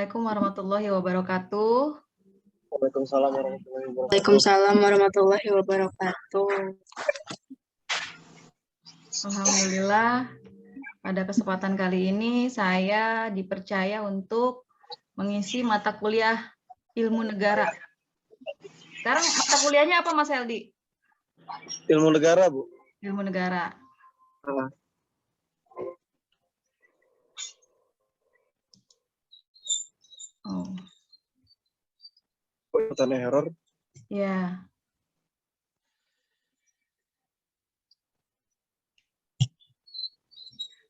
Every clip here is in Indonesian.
Assalamualaikum warahmatullahi wabarakatuh. Waalaikumsalam warahmatullahi wabarakatuh. Waalaikumsalam warahmatullahi wabarakatuh. Alhamdulillah, pada kesempatan kali ini saya dipercaya untuk mengisi mata kuliah ilmu negara. Sekarang mata kuliahnya apa, Mas Heldi? Ilmu negara, Bu. Ilmu negara. Oh. Tanda error. Ya.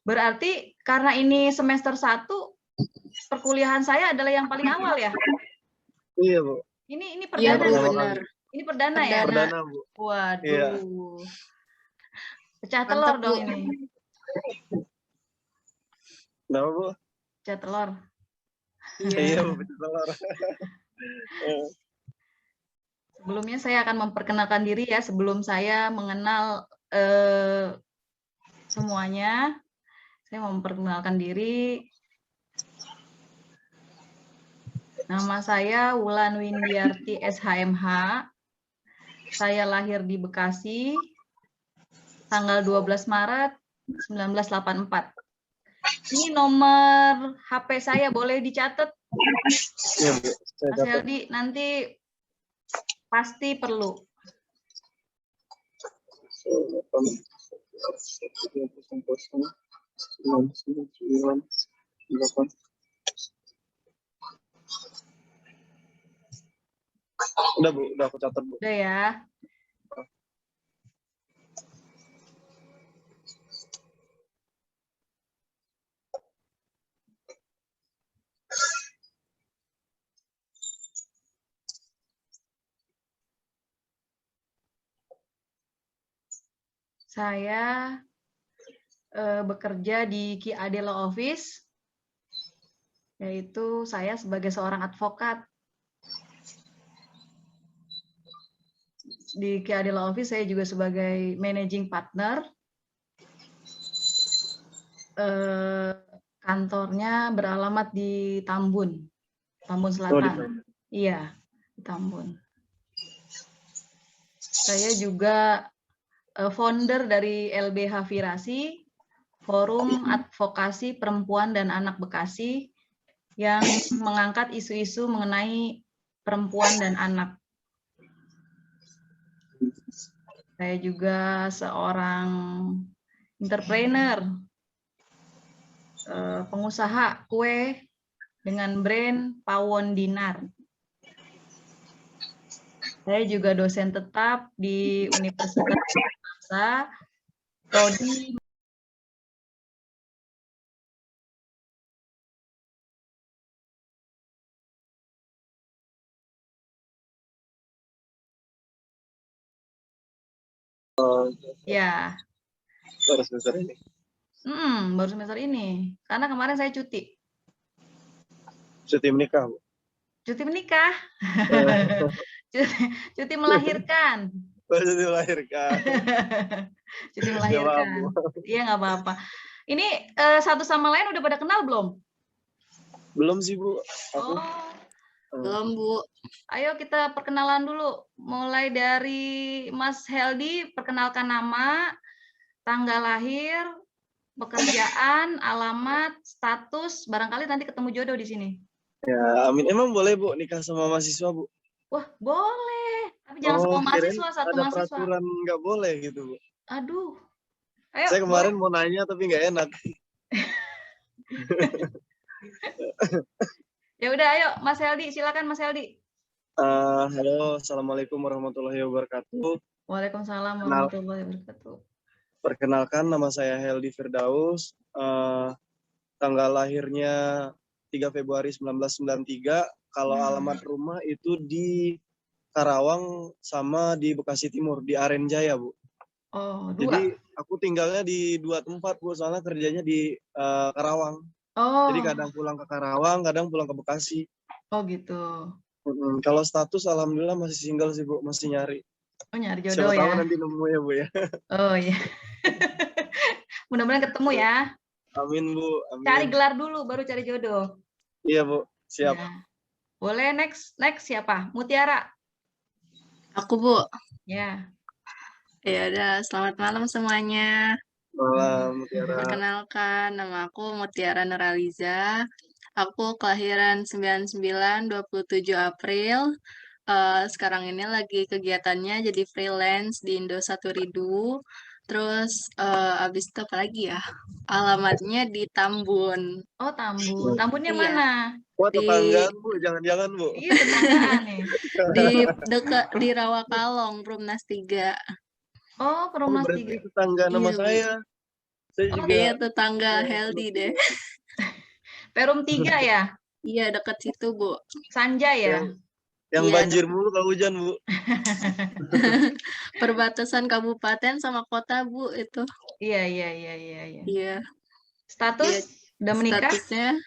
Berarti karena ini semester 1, perkuliahan saya adalah yang paling awal ya? Iya, Bu. Ini Iya, perdana. Bu, benar. Ini perdana ya? Perdana, Bu. Waduh. Iya. Pecah telur Mantap, dong Bu. ini. Kenapa, Bu? Pecah telur. Iya, Bu, pecah telur. Sebelumnya saya akan memperkenalkan diri ya, sebelum saya mengenal semuanya. Saya mau memperkenalkan diri. Nama saya Wulan Windiarti SHMH. Saya lahir di Bekasi, tanggal 12 Maret 1984. Ini nomor HP saya, boleh dicatat? Iya, Bu. Saya Mas catat. Heldi, nanti pasti perlu. Udah, Bu. Udah aku catat, Bu. Udah ya. Saya bekerja di Ki Ade Law Office, yaitu saya sebagai seorang advokat. Di Ki Ade Law Office saya juga sebagai managing partner. Kantornya beralamat di Tambun, Tambun Selatan. Iya, di Tambun. Saya juga founder dari LBH Virasi, Forum Advokasi Perempuan dan Anak Bekasi, yang mengangkat isu-isu mengenai perempuan dan anak. Saya juga seorang entrepreneur, pengusaha kue dengan brand Pawon Dinar. Saya juga dosen tetap di Universitas Indonesia, prodi ya. Baru semester ini. Baru semester ini, karena kemarin saya cuti. Cuti menikah, Bu. Cuti menikah. Cuti melahirkan. Cuti melahirkan. Cuti melahirkan. Iya, nggak apa-apa. Ini satu sama lain udah pada kenal belum? Belum sih, Bu. Aku. Belum, Bu. Ayo kita perkenalan dulu. Mulai dari Mas Heldi, perkenalkan nama, tanggal lahir, pekerjaan, alamat, status, barangkali nanti ketemu jodoh di sini. Ya, amin. Emang boleh, Bu, nikah sama mahasiswa, Bu? Wah, boleh. Tapi jangan sama mahasiswa, satu ada mahasiswa. peraturan nggak boleh gitu, Bu. Aduh. Ayo, saya kemarin mau nanya tapi nggak enak. Ya udah, ayo Mas Heldi, silakan Mas Heldi. Halo, assalamualaikum warahmatullahi wabarakatuh. Waalaikumsalam warahmatullahi wabarakatuh. Perkenalkan, nama saya Heldi Firdaus. Tanggal lahirnya 3 Februari 1993. Kalau alamat rumah itu di Karawang sama di Bekasi Timur, di Aren Jaya, Bu. Oh, Jadi aku tinggalnya di 2 tempat, Bu, soalnya kerjanya di Karawang. Oh. Jadi kadang pulang ke Karawang, kadang pulang ke Bekasi. Oh gitu. Kalau status alhamdulillah masih single sih, Bu, masih nyari. Oh, nyari jodoh. Siapa tahu nanti nemu ya, Bu ya. Oh iya. Mudah-mudahan ketemu ya. Amin, Bu. Amin. Cari gelar dulu baru cari jodoh. Iya, Bu. Siap. Ya. Boleh next siapa? Mutiara. Aku, Bu. Ya. Ya udah, selamat malam semuanya. Malam, Mutiara. Perkenalkan, nama aku Mutiara Nuraliza. Aku kelahiran 99, 27 April. Sekarang ini lagi kegiatannya jadi freelance di Indosat Uridu. Terus abis itu apa lagi ya? Alamatnya di Tambun. Oh, Tambun. Tambunnya Iya. mana? Wah, Di tetanggaan, Bu. Jangan-jangan, Bu. Iya, tetanggaan nih. di Rawakalong, Perumnas 3. Oh, Oh, Perumnas berarti 3. tetangga nama Iya, Bu. saya. Saya Oh, juga. Iya, tetangga healthy deh. Perum 3 ya? Iya, deket situ, Bu. Sanjay ya? Yang Iya, banjir mulu kalau hujan, Bu. perbatasan kabupaten sama kota, Bu, itu. Iya. Iya. Iya, Status udah menikah? statusnya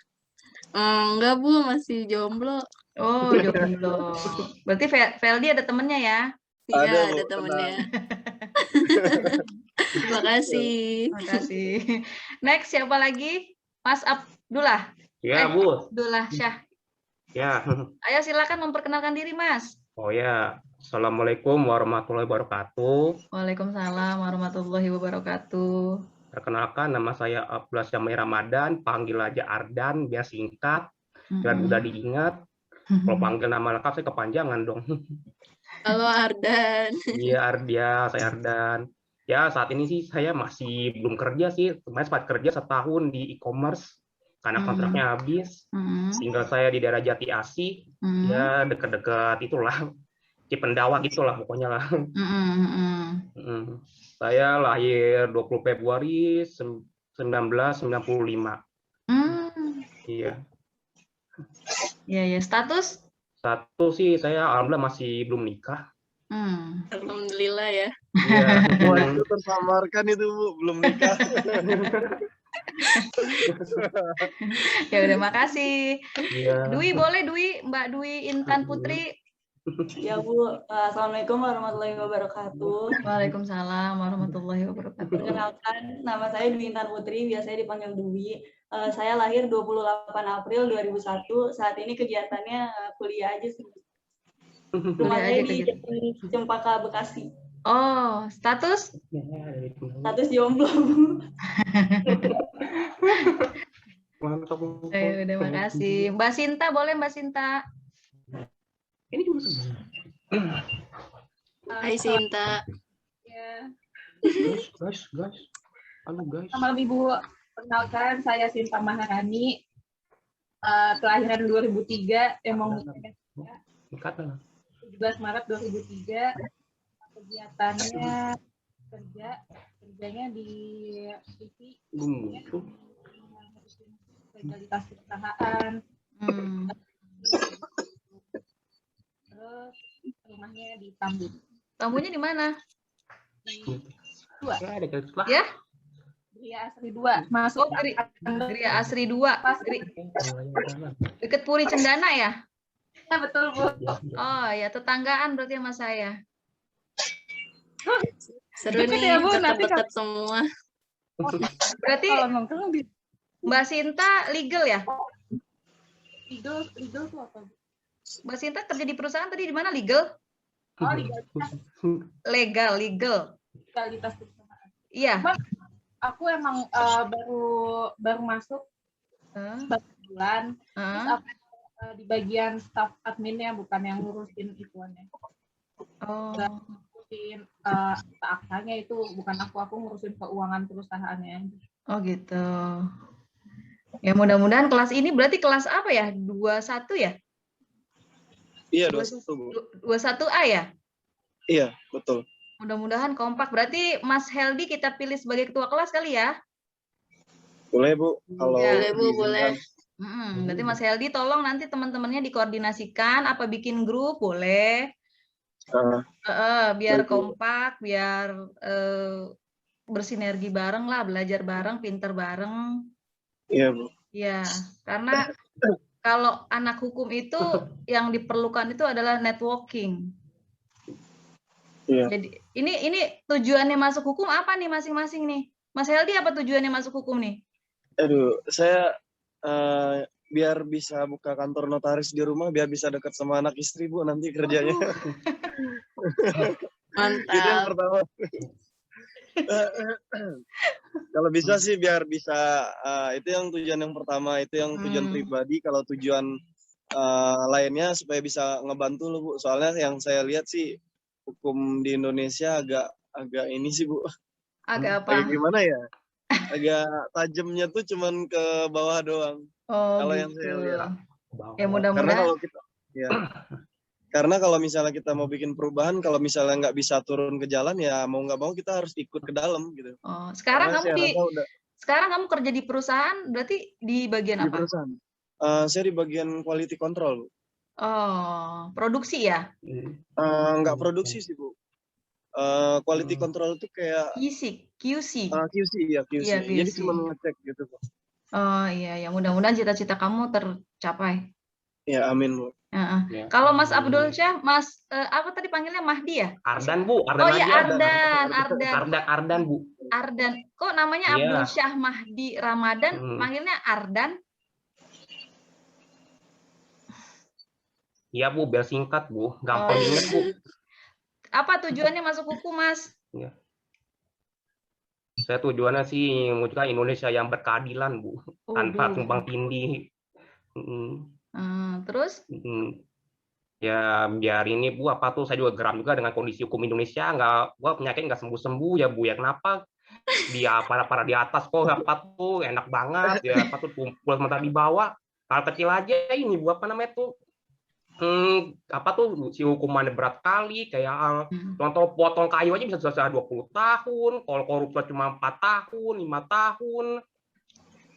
enggak, Bu, masih jomblo. Oh, jomblo. Berarti Feldi ada temennya ya? Iya, Ada, Bu, ada temennya. Terima tenang. kasih. Makasih. Next siapa lagi? Mas Abdullah. Ya, Bu. Abdullah Syah. Ya. Ayo silakan memperkenalkan diri, Mas. Oh ya. Assalamualaikum warahmatullahi wabarakatuh. Waalaikumsalam warahmatullahi wabarakatuh. Perkenalkan, nama saya Abdullah Syamai Ramadan, panggil aja Ardan, biar singkat, biar udah diingat. Kalau panggil nama lengkap saya kepanjangan dong. Halo, Ardan. Iya, saya Ardan. Ya, saat ini sih saya masih belum kerja sih. Kemarin sempat kerja setahun di e-commerce karena kontraknya habis. Tinggal saya di daerah Jati Asih, ya dekat-dekat itulah, Cipendawa gitulah pokoknya lah. Saya lahir 20 Februari 1995. Iya. Iya. Status? Satu sih saya alhamdulillah masih belum nikah. Alhamdulillah ya. Iya. Wah, itu tersamarkan itu, Bu. Belum nikah. Ya udah, makasih. Iya. Dwi boleh, Mbak Dwi Intan Putri. Ya, Bu. Assalamualaikum warahmatullahi wabarakatuh. Waalaikumsalam warahmatullahi wabarakatuh. Perkenalkan, nama saya Dwi Intan Putri, biasanya dipanggil Dwi. Saya lahir 28 April 2001. Saat ini kegiatannya kuliah aja sih. Rumah saya di Cempaka, Bekasi. Oh, status? Status jomblo. Mantap. Udah, makasih. Mbak Sinta boleh, Mbak Sinta. Ini juga Hai, Sinta. Ya. guys. Halo guys. Selamat Ibu, perkenalkan saya Sinta Maharani, kelahiran 2003, emang 17 Maret 2003, kegiatannya kerjanya di TV, legalitas perusahaan, terus rumahnya di Tambun. Tambunnya di mana? Ya, Ya? Gria Asri 2, masuk Gria Asri 2. Deket Puri Cendana ya? Ya, betul, Bu. Oh ya, tetanggaan berarti sama saya. Seru Deket nih, ya, Bu, nanti dekat-dekat semua. Berarti Kalau nongkrong di Mbak Sinta legal ya? legal tuh apa, Bu? Mbak Sinta kerja di perusahaan tadi di mana legal? Oh, legalitas Legalitas. perusahaan. Iya. Aku emang baru masuk baru bulan, terus aku di bagian staff adminnya, bukan yang ngurusin ituannya. Oh. Ngurusin aksanya itu bukan aku ngurusin keuangan perusahaannya. Oh gitu. Ya mudah-mudahan kelas ini berarti kelas apa ya? 21 ya? Iya, 21, Bu. 21A ya? Iya, betul. Mudah-mudahan kompak. Berarti Mas Heldi kita pilih sebagai ketua kelas kali ya? Boleh, Bu. Kalau Boleh, Bu, boleh. Berarti Mas Heldi tolong nanti teman-temannya dikoordinasikan, apa bikin grup, boleh. Biar kompak, biar bersinergi bareng lah, belajar bareng, pinter bareng. Iya, Bu. Ya, karena kalau anak hukum itu yang diperlukan itu adalah networking. Iya. Jadi ini tujuannya masuk hukum apa nih masing-masing nih? Mas Heldi apa tujuannya masuk hukum nih? Aduh, saya biar bisa buka kantor notaris di rumah, biar bisa dekat sama anak istri, Bu, nanti kerjanya. Itu yang Mantap. pertama. Kalau bisa sih biar bisa, itu yang tujuan yang pertama, itu yang tujuan pribadi. Kalau tujuan lainnya supaya bisa ngebantu loh, Bu. Soalnya yang saya lihat sih hukum di Indonesia agak ini sih, Bu. Agak apa? Agak gimana ya? Agak tajamnya tuh cuman ke bawah doang. Oh Kalau gitu. yang saya lihat. Ya mudah-mudahan. Karena kalau kita, ya. Karena kalau misalnya kita mau bikin perubahan, kalau misalnya nggak bisa turun ke jalan, ya mau nggak mau kita harus ikut ke dalam gitu. Oh, sekarang Karena kamu saya sekarang kamu kerja di perusahaan, berarti di bagian di apa? perusahaan. Saya di bagian quality control. Oh, produksi ya? Nggak produksi sih, Bu. Quality control itu kayak QC. QC ya, QC. Iya, Jadi QC. cuma ngecek gitu, Bu. Oh iya, ya mudah-mudahan cita-cita kamu tercapai. Ya, amin, Bu. Ya. Kalau Mas Abdul Syah, Mas apa tadi panggilnya Mahdi ya? Ardan, Bu. Ardan Oh iya, aja. Ardan, Bu. Ardan. Kok namanya Iya. Abdul Syah Mahdi Ramadan, panggilnya Ardan? Iya, Bu, biar singkat, Bu. Gampang diingat, Bu. Apa tujuannya masuk hukum, Mas? Ya. Saya tujuannya sih mewujudkan Indonesia yang berkeadilan, Bu. Tanpa tumpang tindih. Terus? Ya biar ini, Bu, apa tuh saya juga geram juga dengan kondisi hukum Indonesia, penyakit nggak sembuh-sembuh ya, Bu, ya kenapa dia para di atas kok apa tuh enak banget ya, apa tuh kumpul sementara di bawah hal kecil aja ini, Bu, apa namanya tuh apa tuh si hukumannya berat kali, kayak contoh potong kayu aja bisa selesai 20 tahun, kalau korupsi cuma 4 tahun, 5 tahun.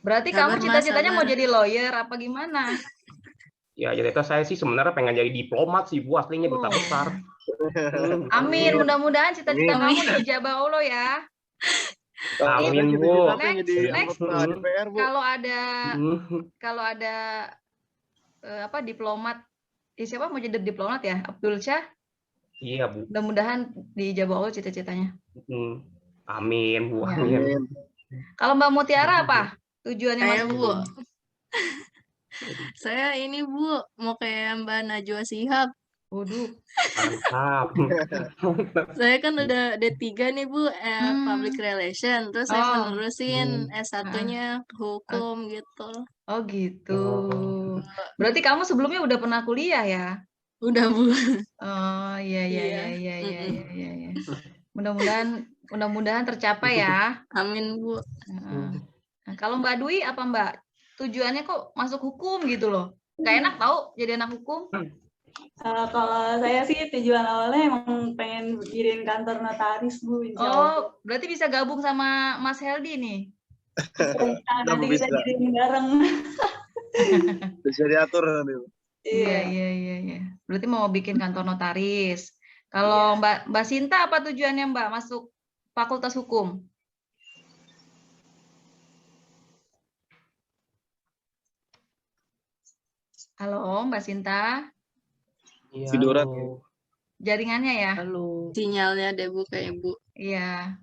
Berarti kamu cita-citanya mau jadi lawyer apa gimana? Ya, jadi saya sih sebenarnya pengen jadi diplomat sih, Bu, aslinya duta besar. Amin, mudah-mudahan cita-cita kamu dijabah Allah ya. Amin, Bu. Next. Kalau ada apa diplomat, siapa mau jadi diplomat ya? Abdul Syah? Iya, Bu. Mudah-mudahan dijabah Allah cita-citanya. Amin, Bu. Ya. Amin. Kalau Mbak Mutiara apa tujuannya masuk hukum? Saya ini, Bu, mau kayak Mbak Najwa Shihab. Waduh. Mantap. Saya kan udah D3 nih, Bu, Public Relation. Terus saya menerusin S1-nya hukum gitu. Oh gitu. Berarti kamu sebelumnya udah pernah kuliah ya? Udah, Bu. Oh iya. Mudah-mudahan tercapai ya. Amin, Bu. Nah, kalau Mbak Dwi apa Mbak? Tujuannya kok masuk hukum gitu loh? Gak enak tau jadi anak hukum? Kalau saya sih tujuan awalnya emang pengen berdiriin kantor notaris, Bu. Oh, berarti bisa gabung sama Mas Heldi nih? Nanti bisa diriin bareng. Bisa diatur nanti. Iya. Berarti mau bikin kantor notaris. Kalau Mbak Sinta apa tujuannya Mbak masuk Fakultas Hukum? Halo, Mbak Sinta. Iya. Tiduran. Jaringannya ya? Halo. Sinyalnya deh, Bu, kayak Bu. Iya.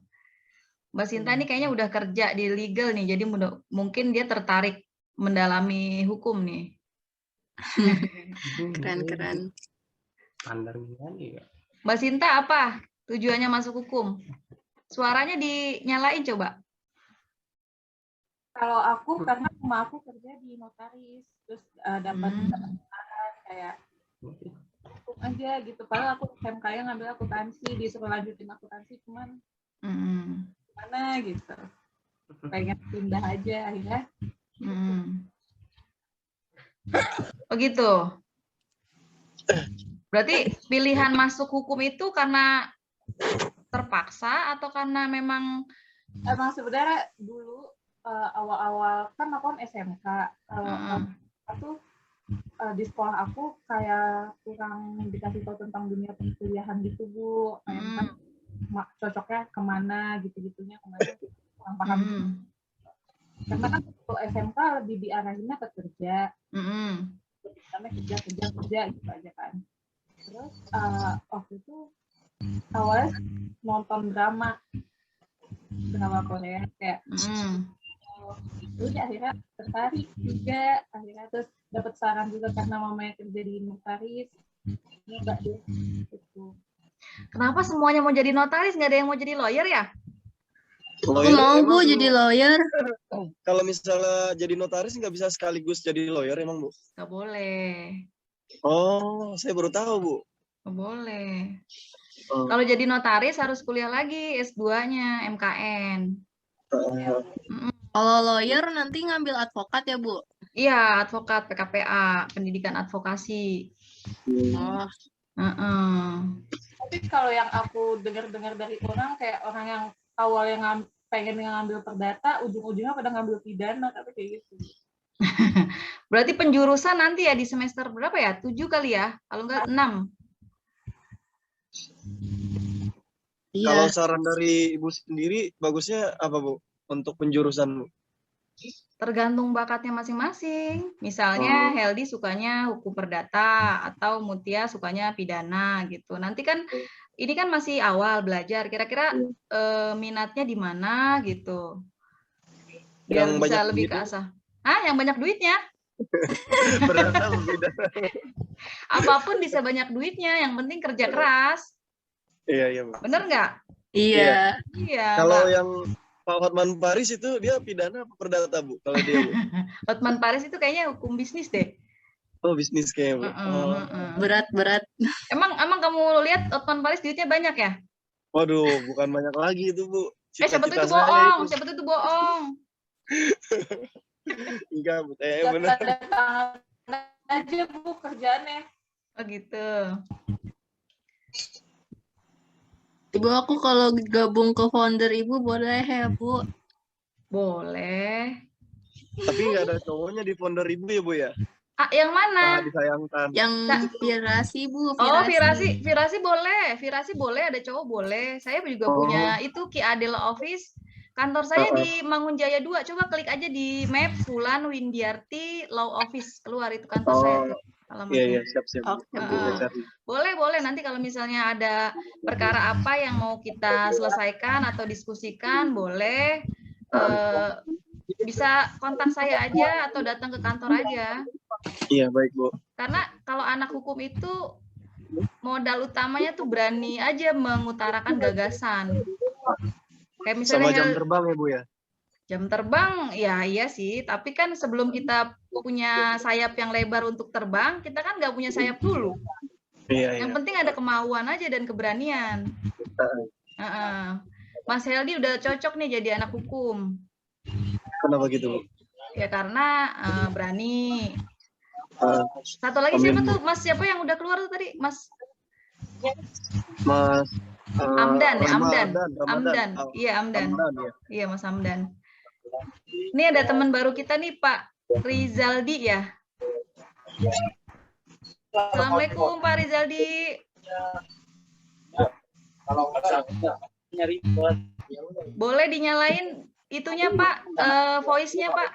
Mbak Sinta ini kayaknya udah kerja di legal nih, jadi mungkin dia tertarik mendalami hukum nih. Keren. Mbak Sinta apa tujuannya masuk hukum? Suaranya dinyalain coba. Kalau aku karena rumah aku kerja di notaris, terus dapat kayak hukum aja gitu. Padahal aku SMK ngambil akuntansi, disuruh lanjutin akuntansi, cuman gimana gitu. Pengen pindah aja akhirnya. Oh gitu. Berarti pilihan masuk hukum itu karena terpaksa atau karena memang sebenarnya dulu awal-awal kan aku kan SMK, aku di sekolah aku kayak kurang dikasih tahu tentang dunia perkuliahan gitu, Bu. Kan cocoknya kemana gitu-gitunya, kemana kurang paham. Karena kan waktu SMK lebih diarahinnya ke kerja, karena kerja gitu aja kan. Terus waktu itu awalnya nonton drama Korea kayak Udah akhirnya tertarik juga, akhirnya terus dapat saran juga karena mamanya kerja di notaris. Enggak deh, gitu. Kenapa semuanya mau jadi notaris, nggak ada yang mau jadi lawyer ya? Aku Lawyer mau Bu emang jadi lawyer. kalau misalnya jadi notaris nggak bisa sekaligus jadi lawyer emang, Bu? Nggak boleh, Oh, saya baru tahu, Bu. nggak boleh. Oh. Kalau jadi notaris harus kuliah lagi S2-nya, MKN. Kalau lawyer nanti ngambil advokat ya Bu? Iya, advokat PKPA, pendidikan advokasi. Oh, Tapi kalau yang aku dengar-dengar dari orang, kayak orang yang awalnya pengen ngambil perdata, ujung-ujungnya pada ngambil pidana, tapi kayak gitu. Berarti penjurusan nanti ya di semester berapa ya? 7 kali ya? Kalau enggak 6. iya. Kalau saran dari Ibu sendiri, bagusnya apa, Bu? Untuk penjurusan, Bu? Tergantung bakatnya masing-masing. Misalnya Heldi sukanya hukum perdata atau Mutia sukanya pidana gitu. Nanti kan ini kan masih awal belajar. Kira-kira minatnya di mana gitu. Biar Yang bisa banyak lebih ke duitnya? asah. Ah, yang banyak duitnya. Perdata pidana. Apapun bisa banyak duitnya. Yang penting kerja keras. Iya, iya, Bu. Bener nggak? Iya. Iya. Kalau Mbak. yang Pak Hotman Paris itu dia pidana apa perdata, Bu? Kalau dia, Bu? Hotman Paris itu kayaknya hukum bisnis deh. Oh, bisnis kayaknya, Bu. Oh. Berat. Emang kamu lihat Hotman Paris duitnya banyak ya? Waduh, bukan banyak lagi itu, Bu. Siapa tuh Cita-cita itu saya bohong? itu. Siapa tuh itu bohong? Enggak, Bu. Ya, Benar. tanda tangan aja Bu kerjaannya. Oh gitu. Ibu, aku kalau gabung ke founder Ibu boleh ya Bu? Boleh. Tapi nggak ada cowoknya di founder Ibu ya, Bu ya? Ah, yang mana? Sangat disayangkan. Yang Virasi Bu, Oh, Virasi boleh. Virasi boleh, ada cowok boleh. Saya juga punya itu Ki Adel Office. Kantor saya di Mangunjaya 2. Coba klik aja di map Fulan Windiarti Law Office. Keluar itu kantor saya tuh. Iya, siap. Boleh. Nanti kalau misalnya ada perkara apa yang mau kita selesaikan atau diskusikan, boleh. Bisa kontak saya aja atau datang ke kantor aja. Iya, baik, Bu. Karena kalau anak hukum itu modal utamanya tuh berani aja mengutarakan gagasan. Kayak misalnya Sama jam terbang ya, Bu ya? Jam terbang, ya iya sih. Tapi kan sebelum kita punya sayap yang lebar untuk terbang, kita kan nggak punya sayap dulu. Iya. Yang penting ada kemauan aja dan keberanian. Mas Heldi udah cocok nih jadi anak hukum. Kenapa gitu, Bu? Ya karena berani. Satu lagi Amin, siapa Bu. tuh? Mas siapa yang udah keluar tuh tadi? Mas Amdan. Iya, Amdan. Ya. Iya, Mas Amdan. Ini ada teman baru kita nih, Pak Rizaldi ya. Assalamualaikum, Pak Rizaldi. Boleh dinyalain itunya, Pak, voice-nya, Pak.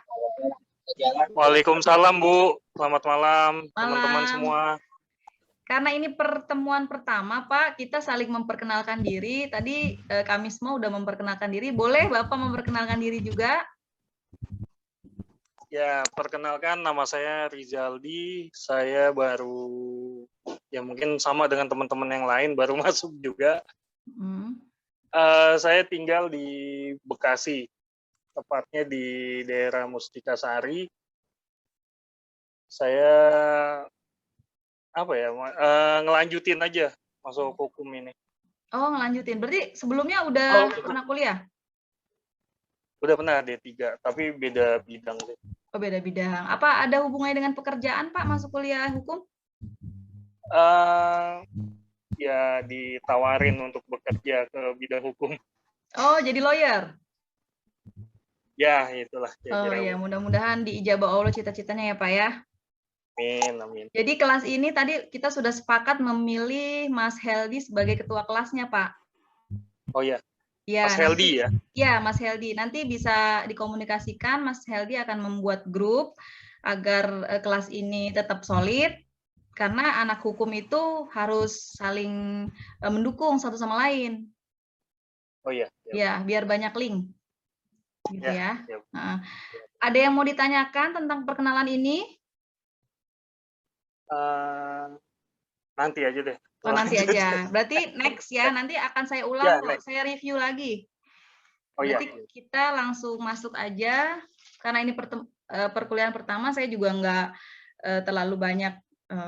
Waalaikumsalam, Bu. Selamat malam, teman-teman semua. Karena ini pertemuan pertama, Pak, kita saling memperkenalkan diri. Tadi kami semua udah memperkenalkan diri. Boleh Bapak memperkenalkan diri juga? Ya, perkenalkan nama saya Rizaldi. Saya baru, ya mungkin sama dengan teman-teman yang lain, baru masuk juga. Saya tinggal di Bekasi, tepatnya di daerah Mustika Sari. Saya ngelanjutin aja masuk hukum ini. Oh, ngelanjutin. Berarti sebelumnya udah pernah kuliah? Udah pernah D3, tapi beda bidang. Oh, beda bidang. Apa ada hubungannya dengan pekerjaan, Pak, masuk kuliah hukum? Ya ditawarin untuk bekerja ke bidang hukum. Oh, jadi lawyer? Ya, itulah. Oh ya, mudah-mudahan diijabah Allah cita-citanya ya, Pak ya. Amin. Jadi kelas ini tadi kita sudah sepakat memilih Mas Heldi sebagai ketua kelasnya, Pak. Oh ya. Ya, Mas Heldi ya? Ya, Mas Heldi. Nanti bisa dikomunikasikan, Mas Heldi akan membuat grup agar kelas ini tetap solid, karena anak hukum itu harus saling mendukung satu sama lain. Oh ya. Ya, biar banyak link. gitu ya. Ya. Ada yang mau ditanyakan tentang perkenalan ini? Nanti aja deh. Oh, nanti aja. Berarti next ya, nanti akan saya ulang kok, saya review lagi. Berarti kita langsung masuk aja, karena ini perkuliahan pertama, saya juga nggak terlalu banyak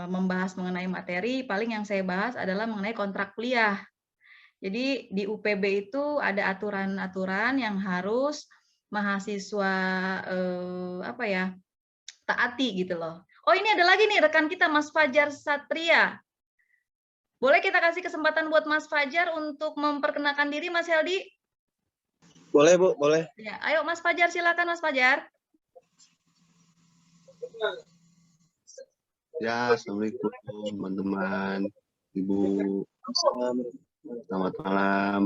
membahas mengenai materi, paling yang saya bahas adalah mengenai kontrak kuliah. Jadi di UPB itu ada aturan-aturan yang harus mahasiswa taati gitu loh. Oh, ini ada lagi nih rekan kita Mas Fajar Satria. Boleh kita kasih kesempatan buat Mas Fajar untuk memperkenalkan diri, Mas Heldi? Boleh, Bu, boleh. Ya, ayo Mas Fajar, silakan Mas Fajar. Ya, Assalamualaikum teman-teman, Ibu. Selamat malam.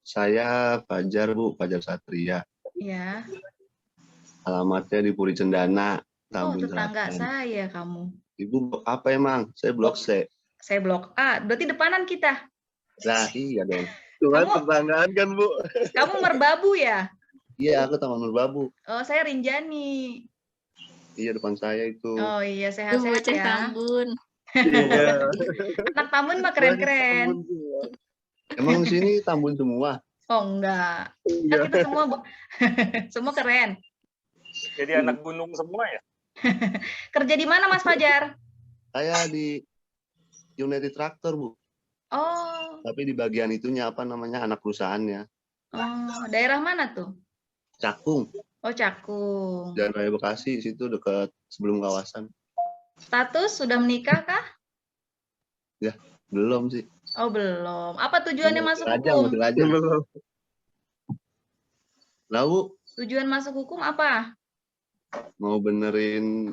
Saya Fajar, Bu, Fajar Satria. Ya. Alamatnya di Puri Cendana, Oh, Tambun tetangga Selatan. saya kamu. Ibu blok apa emang? Saya blok C. Saya blok A, berarti depanan kita. Lah, iya dong. Cuma tetanggaan kan, Bu? Kamu Merbabu ya? Iya, aku Taman Merbabu. Oh, saya Rinjani. Iya, depan saya itu. Oh iya, sehat-sehat Bocah ya. Tambun. Iya. Anak Tambun mah keren-keren. Emang di sini Tambun semua? Oh enggak. Kan kita semua semua keren. Jadi anak gunung semua ya? Kerja di mana Mas Fajar? Saya di United Tractor, Bu. Oh. Tapi di bagian itunya apa namanya anak perusahaannya. Oh, daerah mana tuh? Cakung. Oh, Cakung. Jalan Raya Bekasi, situ dekat sebelum kawasan. Status sudah menikah kah? Ya, belum sih. Oh, belum. Apa tujuannya masuk hukum? Belum. Lalu Tujuan masuk hukum apa? mau benerin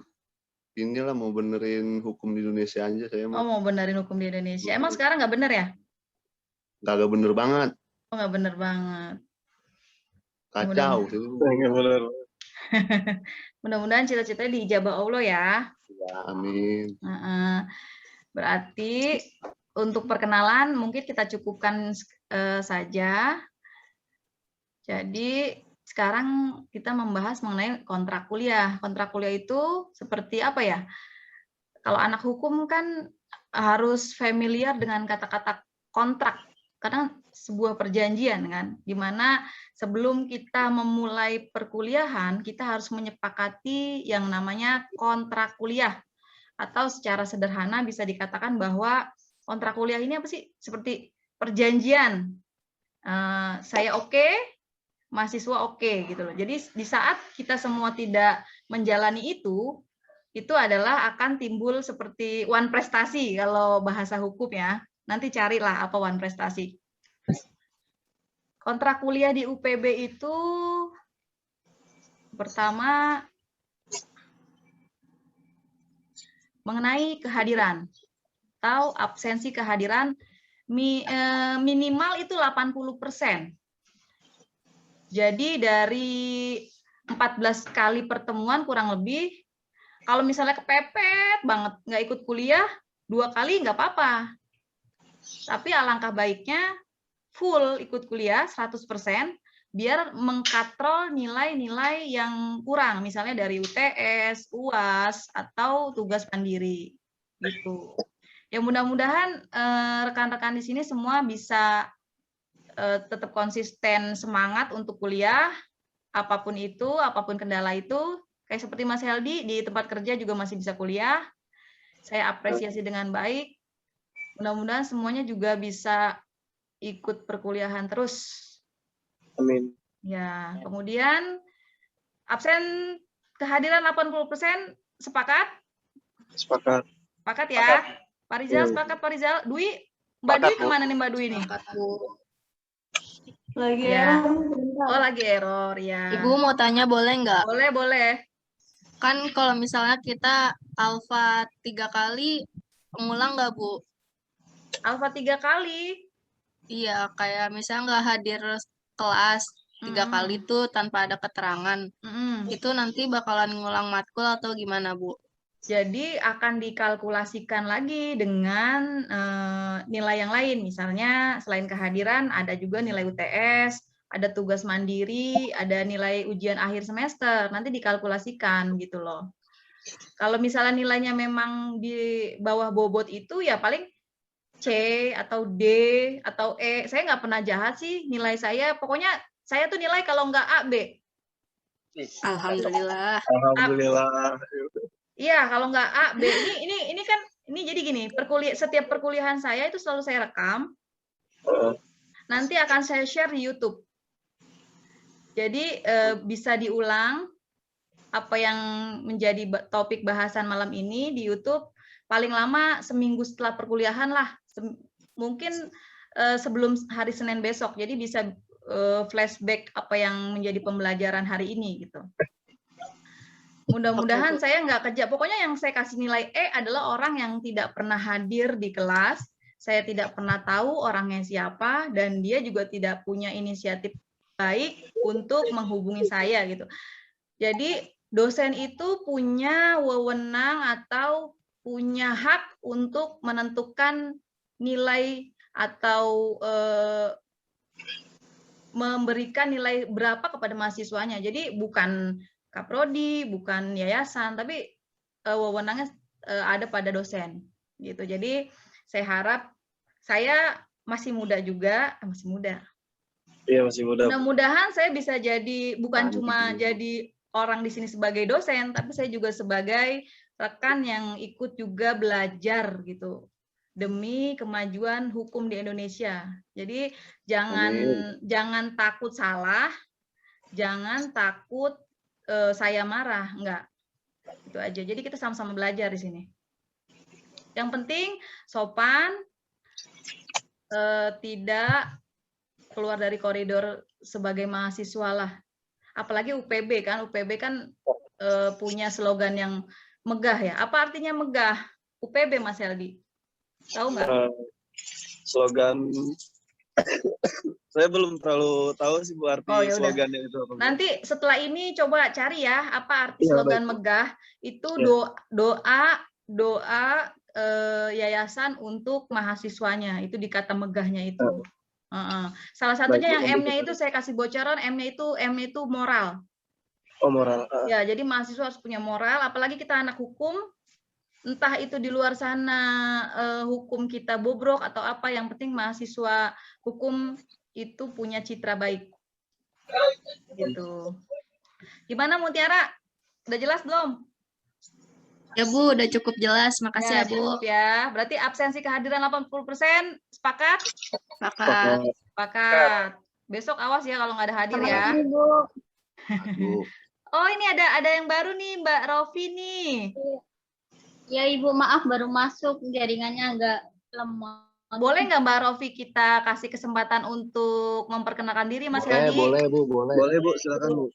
inilah, mau benerin hukum di Indonesia aja saya Oh, mau benerin hukum di Indonesia. Emang sekarang nggak bener ya? Kagak bener banget. Oh, nggak bener banget. Kacau. Mudah-mudahan cita-citanya diijabah Allah ya. Ya, amin. Berarti untuk perkenalan mungkin kita cukupkan saja. Jadi sekarang kita membahas mengenai kontrak kuliah. Kontrak kuliah itu seperti apa ya? Kalau anak hukum kan harus familiar dengan kata-kata kontrak, karena sebuah perjanjian kan, di mana sebelum kita memulai perkuliahan kita harus menyepakati yang namanya kontrak kuliah, atau secara sederhana bisa dikatakan bahwa kontrak kuliah ini apa sih? Seperti perjanjian. Saya oke, mahasiswa oke gitu loh. Jadi di saat kita semua tidak menjalani itu adalah akan timbul seperti wan prestasi kalau bahasa hukum ya. Nanti carilah apa wan prestasi. Kontrak kuliah di UPB itu pertama mengenai kehadiran atau absensi kehadiran minimal itu 80%. Jadi dari 14 kali pertemuan kurang lebih, kalau misalnya kepepet banget nggak ikut kuliah, 2 kali nggak apa-apa. Tapi alangkah baiknya full ikut kuliah 100%, biar mengkatrol nilai-nilai yang kurang, misalnya dari UTS, UAS, atau tugas mandiri. Gitu. Ya mudah-mudahan rekan-rekan di sini semua bisa tetap konsisten semangat untuk kuliah, apapun itu, apapun kendala itu, kayak seperti Mas Heldi di tempat kerja juga masih bisa kuliah. Saya apresiasi dengan baik. Mudah-mudahan semuanya juga bisa ikut perkuliahan terus. Amin. Ya, kemudian absen kehadiran 80%, sepakat? Sepakat. Sepakat ya. Pak Rizal, sepakat Pak Rizal. Dwi, Mbak Dwi kemana nih Mbak Dwi nih? Lagi ya. error. Oh, lagi error ya. Ibu mau tanya boleh nggak? Boleh, boleh. Kan kalau misalnya kita alfa 3 kali, mengulang nggak, Bu? Alfa 3 kali? Iya, kayak misalnya nggak hadir kelas 3 kali tuh tanpa ada keterangan. Itu nanti bakalan ngulang matkul atau gimana, Bu? Jadi akan dikalkulasikan lagi dengan nilai yang lain. Misalnya selain kehadiran ada juga nilai UTS, ada tugas mandiri, ada nilai ujian akhir semester. Nanti dikalkulasikan gitu loh. Kalau misalnya nilainya memang di bawah bobot itu ya paling C atau D atau E. Saya nggak pernah jahat sih nilai saya. Pokoknya saya tuh nilai kalau nggak A, B. Alhamdulillah. Alhamdulillah. Iya, kalau nggak A, B. Ini kan ini jadi gini, setiap perkuliahan saya itu selalu saya rekam. Nanti akan saya share di YouTube. Jadi bisa diulang apa yang menjadi topik bahasan malam ini di YouTube. Paling lama seminggu setelah perkuliahan lah. Mungkin sebelum hari Senin besok. Jadi bisa flashback apa yang menjadi pembelajaran hari ini gitu. Mudah-mudahan saya nggak kejak. Pokoknya yang saya kasih nilai E adalah orang yang tidak pernah hadir di kelas. Saya tidak pernah tahu orangnya siapa dan dia juga tidak punya inisiatif baik untuk menghubungi saya gitu. Jadi dosen itu punya wewenang atau punya hak untuk menentukan nilai atau memberikan nilai berapa kepada mahasiswanya. Jadi bukan Kaprodi, bukan yayasan, tapi wewenangnya ada pada dosen gitu. Jadi saya harap saya masih muda juga, masih muda. Iya, masih muda. Mudah-mudahan saya bisa jadi bukan cuma jadi orang di sini sebagai dosen, tapi saya juga sebagai rekan yang ikut juga belajar gitu demi kemajuan hukum di Indonesia. Jadi jangan takut salah, jangan takut saya marah, enggak. Itu aja. Jadi kita sama-sama belajar di sini. Yang penting sopan, tidak keluar dari koridor sebagai mahasiswa lah. Apalagi UPB kan, punya slogan yang megah ya. Apa artinya megah? UPB Mas Heldi, tahu nggak? Slogan saya belum terlalu tahu sih Bu arti slogannya itu apa. Nanti setelah ini coba cari ya apa arti slogan megah. Itu doa yayasan untuk mahasiswanya. Itu di kata megahnya itu. Salah satunya yang M-nya itu saya kasih bocoran, M-nya itu moral. Oh, moral. Ya, jadi mahasiswa harus punya moral, apalagi kita anak hukum. Entah itu di luar sana hukum kita bobrok atau apa, yang penting mahasiswa hukum itu punya citra baik. Gitu. Gimana Mutiara? Udah jelas belum? Ya Bu, udah cukup jelas. Makasih ya Bu. Cukup ya. Berarti absensi kehadiran 80%, sepakat? Sepakat. Besok awas ya kalau nggak ada hadir ya. Oh, ini ada yang baru nih, Mbak Rofi nih. Ya Ibu, maaf baru masuk, jaringannya agak lemah. Boleh nggak Mbak Rofi kita kasih kesempatan untuk memperkenalkan diri Mas Heldi? Boleh Bu, boleh. Boleh Bu, silakan Bu.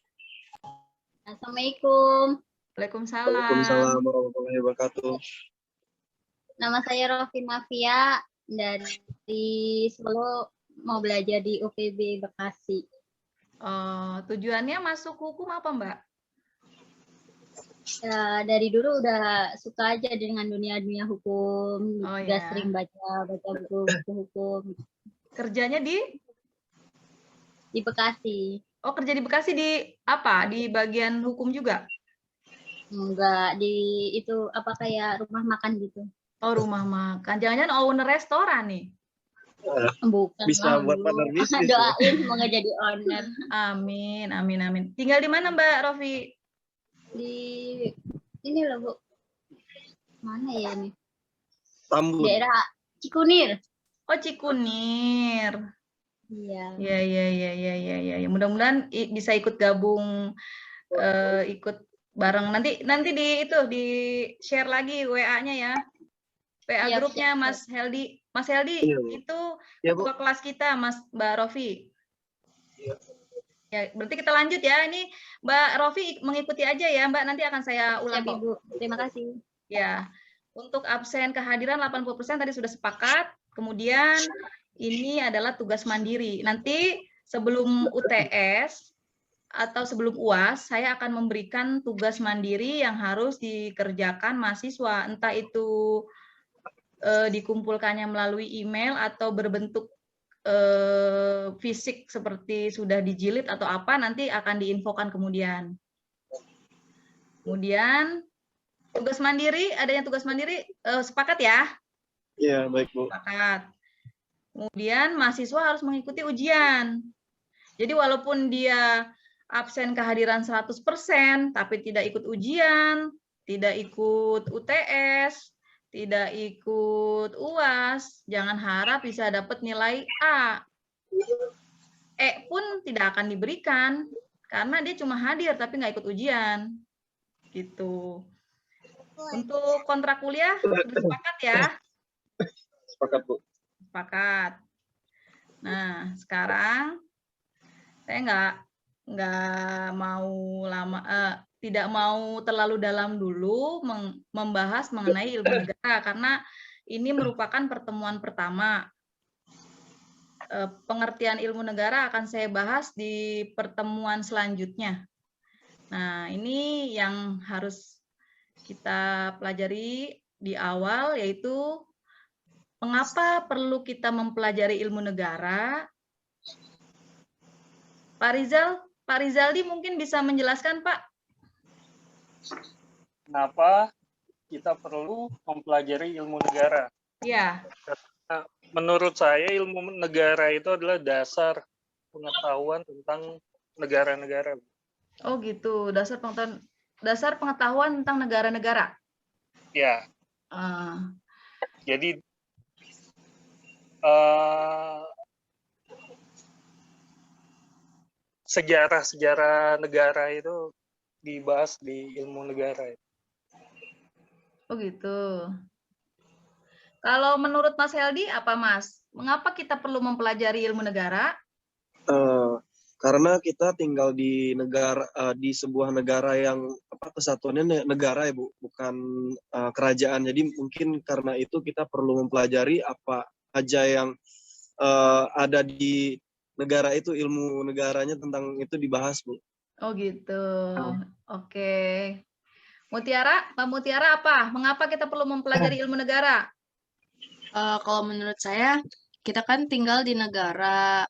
Assalamualaikum. Waalaikumsalam. Waalaikumsalam warahmatullahi wabarakatuh. Nama saya Rofi Mafia dari Solo, mau belajar di UPB Bekasi. Tujuannya masuk hukum apa Mbak? Ya, dari dulu udah suka aja dengan dunia hukum, udah sering baca buku-buku hukum. Kerjanya di Bekasi. Oh, kerja di Bekasi di apa? Di bagian hukum juga? Enggak, di itu apa kayak rumah makan gitu. Oh, rumah makan. Jangan-jangan owner restoran nih? Bukan. Bisa buat partner bisnis. Doain semoga jadi owner. Amin, amin, amin. Tinggal di mana Mbak Rofi? Di ini loh Bu, mana ya ini? Tambun. Daerah Cikunir. Oh, Cikunir. Iya. Ya. Mudah-mudahan bisa ikut gabung, ikut bareng. Nanti di share lagi WA-nya ya. WA grupnya Mas Heldi. Mas Heldi itu ketua kelas kita, Mbak Rofi. Ya, berarti kita lanjut ya. Ini Mbak Rofi mengikuti aja ya, Mbak. Nanti akan saya ulang. Siap, Ibu. Terima kasih. Ya. Untuk absen kehadiran 80% tadi sudah sepakat. Kemudian ini adalah tugas mandiri. Nanti sebelum UTS atau sebelum UAS, saya akan memberikan tugas mandiri yang harus dikerjakan mahasiswa, entah itu dikumpulkannya melalui email atau berbentuk fisik seperti sudah dijilid atau apa, nanti akan diinfokan kemudian. Kemudian tugas mandiri, adanya tugas mandiri, sepakat ya? Iya, baik Bu. Sepakat. Kemudian mahasiswa harus mengikuti ujian. Jadi walaupun dia absen kehadiran 100%, tapi tidak ikut ujian, tidak ikut UTS, tidak ikut UAS, jangan harap bisa dapat nilai A. E pun tidak akan diberikan, karena dia cuma hadir tapi nggak ikut ujian. Gitu. Untuk kontrak kuliah, sudah sepakat ya? Sepakat Bu. Sepakat. Nah, sekarang saya nggak mau lama, tidak mau terlalu dalam dulu membahas mengenai ilmu negara karena ini merupakan pertemuan pertama. Pengertian ilmu negara akan saya bahas di pertemuan selanjutnya. Nah, ini yang harus kita pelajari di awal, yaitu mengapa perlu kita mempelajari ilmu negara. Pak Rizaldi mungkin bisa menjelaskan, Pak? Kenapa kita perlu mempelajari ilmu negara? Ya. Menurut saya ilmu negara itu adalah dasar pengetahuan tentang negara-negara. Oh gitu, dasar pengetahuan tentang negara-negara. Ya. Jadi sejarah-sejarah negara itu dibahas di ilmu negara. Oh gitu. Kalau menurut Mas Heldi apa Mas? Mengapa kita perlu mempelajari ilmu negara? Karena kita tinggal di negara, di sebuah negara yang kesatuannya negara ya Bu, bukan kerajaan. Jadi mungkin karena itu kita perlu mempelajari apa aja yang ada di negara itu, ilmu negaranya tentang itu dibahas Bu. Oh gitu. Oke. Mutiara, Mbak Mutiara apa? Mengapa kita perlu mempelajari ilmu negara? Kalau menurut saya, kita kan tinggal di negara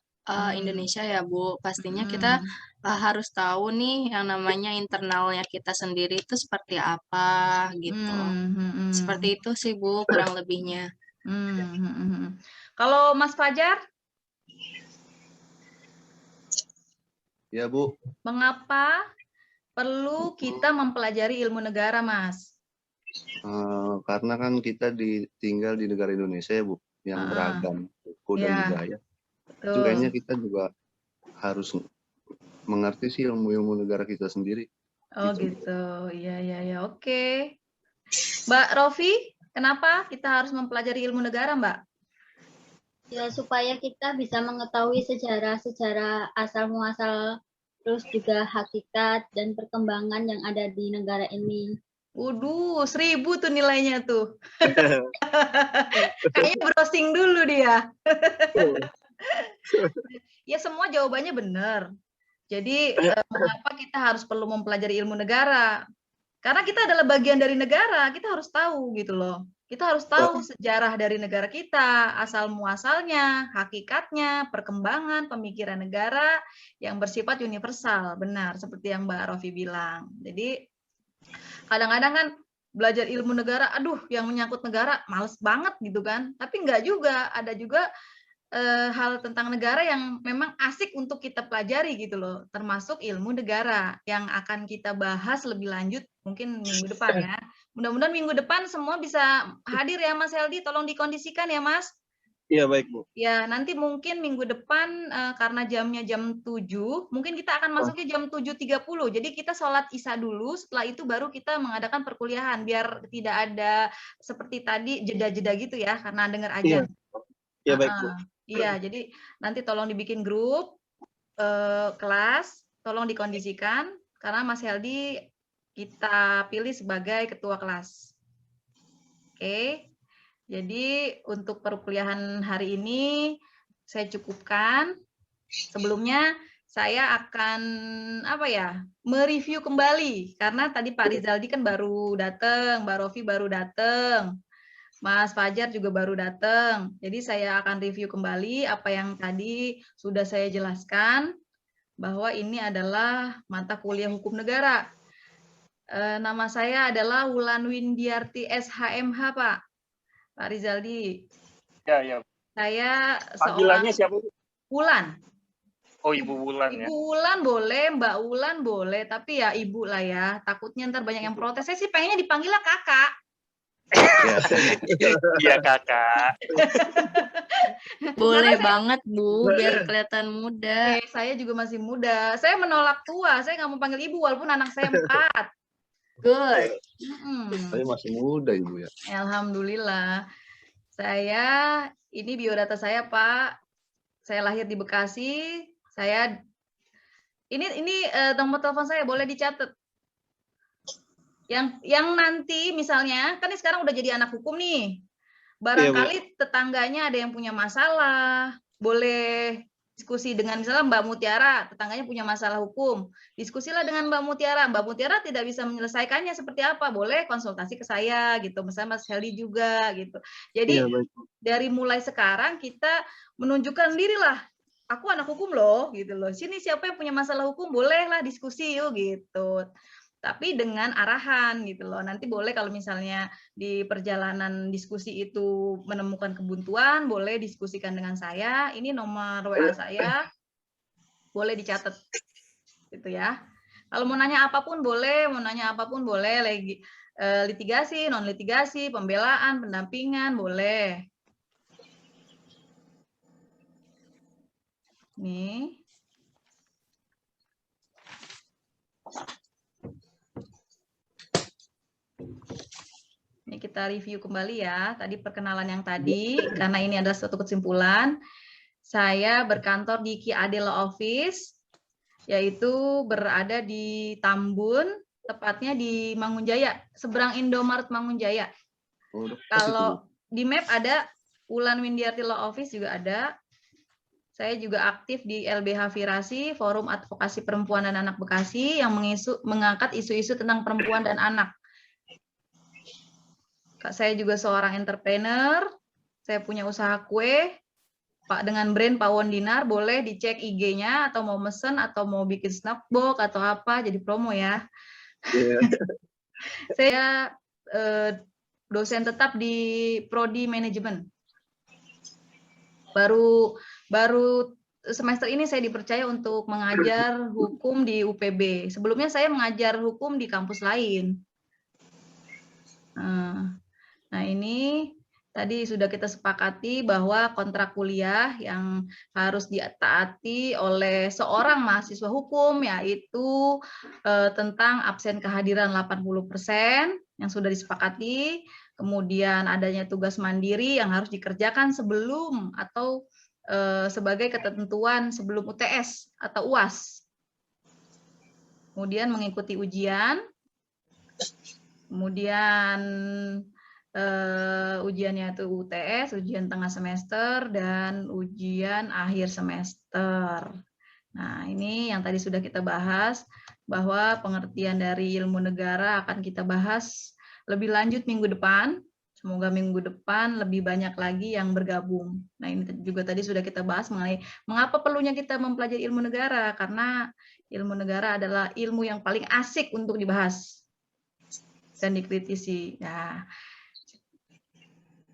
Indonesia ya Bu. Pastinya kita harus tahu nih yang namanya internalnya kita sendiri itu seperti apa gitu. Seperti itu sih Bu, kurang lebihnya. Kalau Mas Fajar? Ya Bu. Mengapa perlu kita mempelajari ilmu negara, Mas? Karena kan kita tinggal di negara Indonesia ya Bu, yang beragam suku dan budaya. Itu kayaknya kita juga harus mengerti sih ilmu-ilmu negara kita sendiri. Oh gitu, iya, oke. Mbak Rofi, kenapa kita harus mempelajari ilmu negara, Mbak? Ya, supaya kita bisa mengetahui sejarah asal-muasal, terus juga hakikat dan perkembangan yang ada di negara ini. Waduh, 1000 tuh nilainya tuh. Kayaknya browsing dulu dia. Ya semua jawabannya benar. Jadi mengapa kita harus perlu mempelajari ilmu negara? Karena kita adalah bagian dari negara, kita harus tahu gitu loh. Kita harus tahu sejarah dari negara kita, asal muasalnya, hakikatnya, perkembangan pemikiran negara yang bersifat universal. Benar, seperti yang Mbak Rofi bilang. Jadi kadang-kadang kan belajar ilmu negara, aduh yang menyangkut negara males banget gitu kan. Tapi enggak juga, ada juga hal tentang negara yang memang asik untuk kita pelajari gitu loh, termasuk ilmu negara yang akan kita bahas lebih lanjut mungkin minggu depan ya. Mudah-mudahan minggu depan semua bisa hadir ya Mas Heldi, tolong dikondisikan ya Mas. Iya baik Bu. Ya nanti mungkin minggu depan karena jamnya jam 7, mungkin kita akan masuknya jam 7.30. Jadi kita sholat isya dulu, setelah itu baru kita mengadakan perkuliahan biar tidak ada seperti tadi jeda-jeda gitu ya karena dengar aja. Iya baik Bu. Iya, jadi nanti tolong dibikin grup kelas, tolong dikondisikan karena Mas Heldi kita pilih sebagai ketua kelas. Oke. Jadi untuk perkuliahan hari ini saya cukupkan. Sebelumnya saya akan mereview kembali karena tadi Pak Rizaldi kan baru datang, Mbak Rofi baru datang, Mas Fajar juga baru datang. Jadi saya akan review kembali apa yang tadi sudah saya jelaskan bahwa ini adalah mata kuliah hukum negara. Nama saya adalah Wulan Windiarti SHMH, Pak Rizaldi. Ya. Saya Panggilannya siapa? Wulan. Oh, Ibu Wulan ya. Ibu Wulan boleh, Mbak Wulan boleh, tapi ya Ibu lah ya. Takutnya ntar banyak yang protes. Saya sih pengennya dipanggilnya kakak. Iya kakak. Boleh banget Bu, biar kelihatan muda. Saya juga masih muda. Saya menolak tua. Saya nggak mau panggil Ibu walaupun anak saya 4. Good. Saya masih muda Ibu ya. Alhamdulillah. Ini biodata saya Pak. Saya lahir di Bekasi. Ini nomor telepon saya boleh dicatat. Yang nanti misalnya kan ini sekarang udah jadi anak hukum nih. Barangkali tetangganya ada yang punya masalah, boleh diskusi dengan misalnya Mbak Mutiara, tetangganya punya masalah hukum. Diskusilah dengan Mbak Mutiara. Mbak Mutiara tidak bisa menyelesaikannya seperti apa, boleh konsultasi ke saya gitu. Misalnya Mas Heldi juga gitu. Jadi dari mulai sekarang kita menunjukkan dirilah. Aku anak hukum loh, gitu loh. Sini siapa yang punya masalah hukum, bolehlah diskusi yuk gitu. Tapi dengan arahan gitu loh. Nanti boleh kalau misalnya di perjalanan diskusi itu menemukan kebuntuan, boleh diskusikan dengan saya. Ini nomor WA saya, boleh dicatat, gitu ya. Kalau mau nanya apapun boleh, litigasi, non litigasi, pembelaan, pendampingan, boleh. Nih. Ini kita review kembali ya. Tadi perkenalan yang tadi, karena ini adalah suatu kesimpulan. Saya berkantor di Ki Ade Law Office, yaitu berada di Tambun, tepatnya di Mangunjaya, seberang Indomaret Mangunjaya. Kalau di map ada Wulan Windiarti Law Office juga ada. Saya juga aktif di LBH Virasi, Forum Advokasi Perempuan dan Anak Bekasi, yang mengangkat isu-isu tentang perempuan dan anak. Saya juga seorang entrepreneur, saya punya usaha kue, Pak dengan brand Pawon Dinar, boleh dicek IG-nya, atau mau mesen, atau mau bikin snapbox, atau apa, jadi promo ya. Saya dosen tetap di Prodi Manajemen. Baru semester ini saya dipercaya untuk mengajar hukum di UPB. Sebelumnya saya mengajar hukum di kampus lain. Nah ini tadi sudah kita sepakati bahwa kontrak kuliah yang harus ditaati oleh seorang mahasiswa hukum yaitu tentang absen kehadiran 80% yang sudah disepakati. Kemudian adanya tugas mandiri yang harus dikerjakan sebelum atau sebagai ketentuan sebelum UTS atau UAS. Kemudian mengikuti ujian. Kemudian ujiannya itu UTS, ujian tengah semester, dan ujian akhir semester. Nah, ini yang tadi sudah kita bahas, bahwa pengertian dari ilmu negara akan kita bahas lebih lanjut minggu depan. Semoga minggu depan lebih banyak lagi yang bergabung. Nah, ini juga tadi sudah kita bahas mengenai mengapa perlunya kita mempelajari ilmu negara, karena ilmu negara adalah ilmu yang paling asik untuk dibahas dan dikritisi. Nah,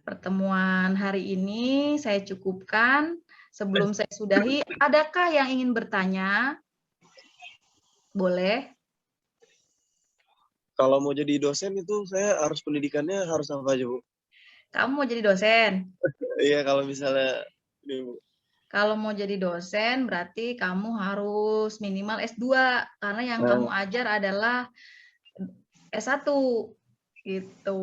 pertemuan hari ini saya cukupkan. Sebelum saya sudahi, adakah yang ingin bertanya? Boleh. Kalau mau jadi dosen itu saya harus pendidikannya harus apa aja, Bu? Kamu mau jadi dosen? Iya, kalau misalnya ini, Bu. Kalau mau jadi dosen berarti kamu harus minimal S2 karena yang kamu ajar adalah S1 gitu.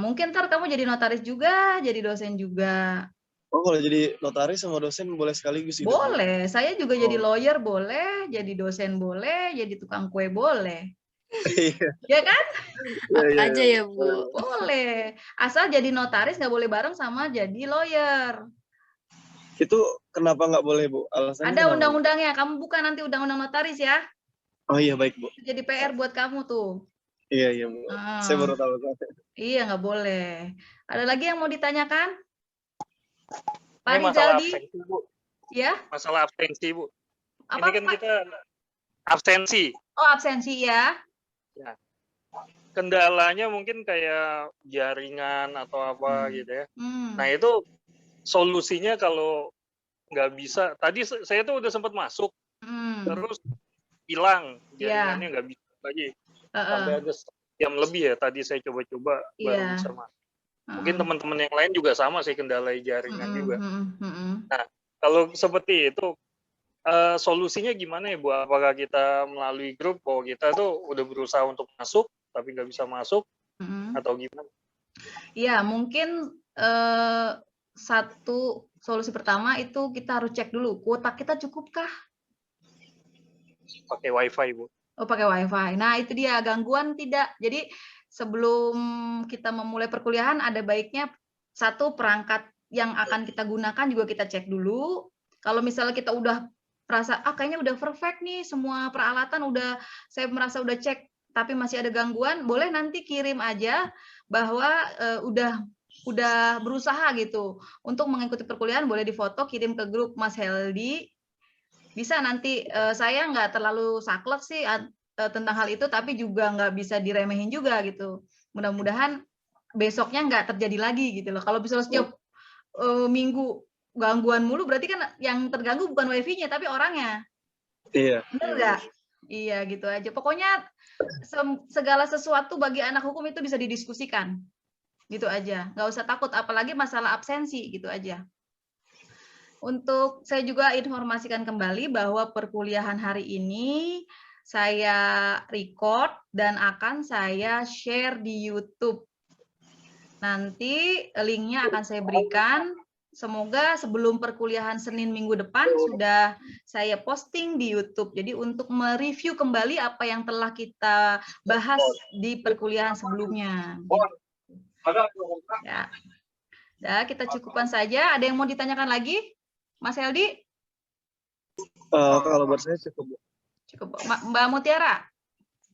Mungkin ntar kamu jadi notaris juga, jadi dosen juga. Oh, kalau jadi notaris sama dosen boleh sekaligus gitu? Boleh, saya juga jadi lawyer boleh, jadi dosen boleh, jadi tukang kue boleh. Ya kan? Apa aja ya, Bu? Boleh. Asal jadi notaris nggak boleh bareng sama jadi lawyer. Itu kenapa nggak boleh, Bu? Alasannya Ada kenapa? undang-undangnya. Kamu buka nanti undang-undang notaris ya. Oh iya, baik, Bu. Jadi PR buat kamu tuh. Iya, Bu. Saya baru tahu. Iya, nggak boleh. Ada lagi yang mau ditanyakan? Pak Ini masalah Rizaldi? absensi, Bu. Ya? Masalah absensi, Bu. Apa, Ini kan Pak? kita absensi. Oh, absensi ya. Ya. Kendalanya mungkin kayak jaringan atau apa gitu ya. Nah, itu solusinya kalau nggak bisa. Tadi saya tuh udah sempat masuk, terus hilang jaringannya, nggak bisa lagi. Sampai ada jam lebih ya tadi saya coba-coba baru bisa masuk. Mungkin teman-teman yang lain juga sama sih, kendala jaringan juga. Nah, kalau seperti itu solusinya gimana ya, Bu? Apakah kita melalui grup bahwa kita tuh udah berusaha untuk masuk tapi nggak bisa masuk atau gimana? Iya, mungkin satu solusi pertama itu kita harus cek dulu kuota kita cukupkah? Pakai WiFi, Bu. Oh, pakai WiFi. Nah, itu dia, gangguan tidak. Jadi sebelum kita memulai perkuliahan ada baiknya satu, perangkat yang akan kita gunakan juga kita cek dulu. Kalau misalnya kita udah merasa kayaknya udah perfect nih, semua peralatan udah saya merasa udah cek tapi masih ada gangguan, boleh nanti kirim aja bahwa udah berusaha gitu untuk mengikuti perkuliahan, boleh difoto kirim ke grup Mas Heldi. Bisa nanti saya nggak terlalu saklek sih tentang hal itu, tapi juga nggak bisa diremehin juga gitu. Mudah-mudahan besoknya nggak terjadi lagi gitu loh. Kalau bisa setiap minggu gangguan mulu, berarti kan yang terganggu bukan wifi-nya tapi orangnya. Iya. Bener nggak? Iya, gitu aja. Pokoknya segala sesuatu bagi anak hukum itu bisa didiskusikan. Gitu aja. Nggak usah takut, apalagi masalah absensi, gitu aja. Untuk saya juga informasikan kembali bahwa perkuliahan hari ini saya record dan akan saya share di YouTube. Nanti linknya akan saya berikan. Semoga sebelum perkuliahan Senin minggu depan sudah saya posting di YouTube. Jadi untuk mereview kembali apa yang telah kita bahas di perkuliahan sebelumnya. Ya. Nah, kita cukupkan saja. Ada yang mau ditanyakan lagi? Mas Heldi? Kalau buat saya cukup, Bu. Cukup. Mbak Mutiara?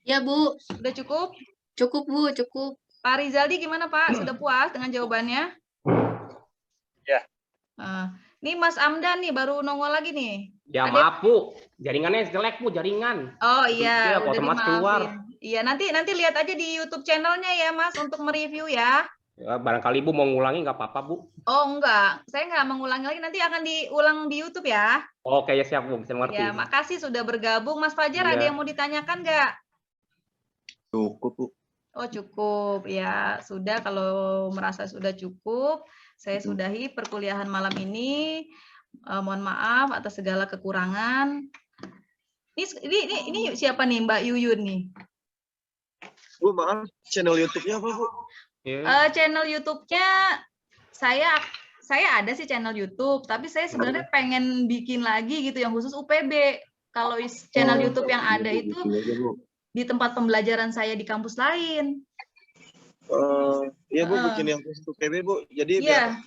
Ya, Bu. Sudah cukup? Cukup, Bu. Cukup. Pak Rizaldi gimana, Pak? Sudah puas dengan jawabannya? Ya. Nih Mas Amdan nih baru nongol lagi nih. Ya maaf, Bu. Jaringannya jelek, Bu, jaringan. Oh iya, udah otomatis keluar. Iya, nanti lihat aja di YouTube channelnya ya, Mas, untuk mereview ya. Ya, barangkali Bu mau ngulangi nggak apa-apa, Bu. Oh enggak, saya nggak mengulangi lagi, nanti akan diulang di YouTube ya. Oke, ya siap, Bu, bisa mengerti. Ya, makasih sudah bergabung. Mas Fajar, ada yang mau ditanyakan nggak? Cukup, Bu. Oh cukup, ya sudah, kalau merasa sudah cukup, saya sudahi perkuliahan malam ini. Mohon maaf atas segala kekurangan. Ini siapa nih, Mbak Yuyun nih? Bu, maaf, channel YouTube-nya apa, Bu? Channel YouTube-nya saya ada sih channel YouTube, tapi saya sebenarnya pengen bikin lagi gitu yang khusus UPB. Kalau channel YouTube yang ada itu di tempat pembelajaran saya di kampus lain. Iya, Bu, bikin yang khusus UPB, Bu. Jadi biar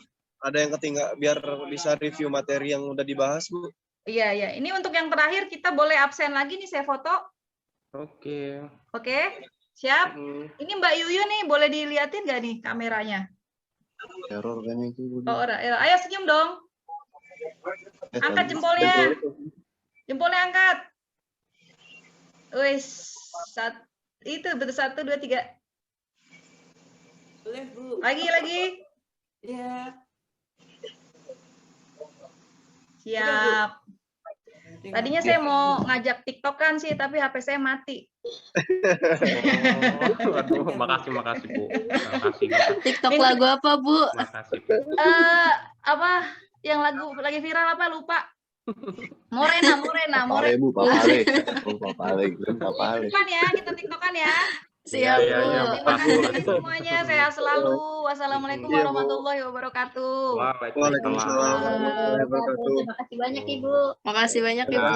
ada yang ketinggalan, biar bisa review materi yang udah dibahas, Bu. Iya, iya. Ini untuk yang terakhir kita boleh absen lagi nih, saya foto. Oke. Oke, siap. Ini Mbak Yuyu nih, boleh dilihatin nggak nih kameranya? Error kan itu, Bu. Oh, ayo senyum dong. Angkat jempolnya. Jempolnya angkat. Wis, itu betul 1, 2, 3. Boleh, Bu. Lagi. Iya. Siap. Tadinya saya mau ngajak TikTok-an sih, tapi HP saya mati. Aduh, makasih Bu. Makasih. TikTok lagu apa, Bu? Makasih. Apa yang lagi viral apa lupa? Morena. Papale, Bu, papale. Oh, papale. TikTok-an ya, kita TikTok-an ya. Siap, Bu. Terima kasih semuanya. Sehat selalu. Wassalamualaikum warahmatullahi wabarakatuh. Waalaikumsalam warahmatullahi wabarakatuh. Terima kasih banyak, Ibu. Makasih banyak, Ibu.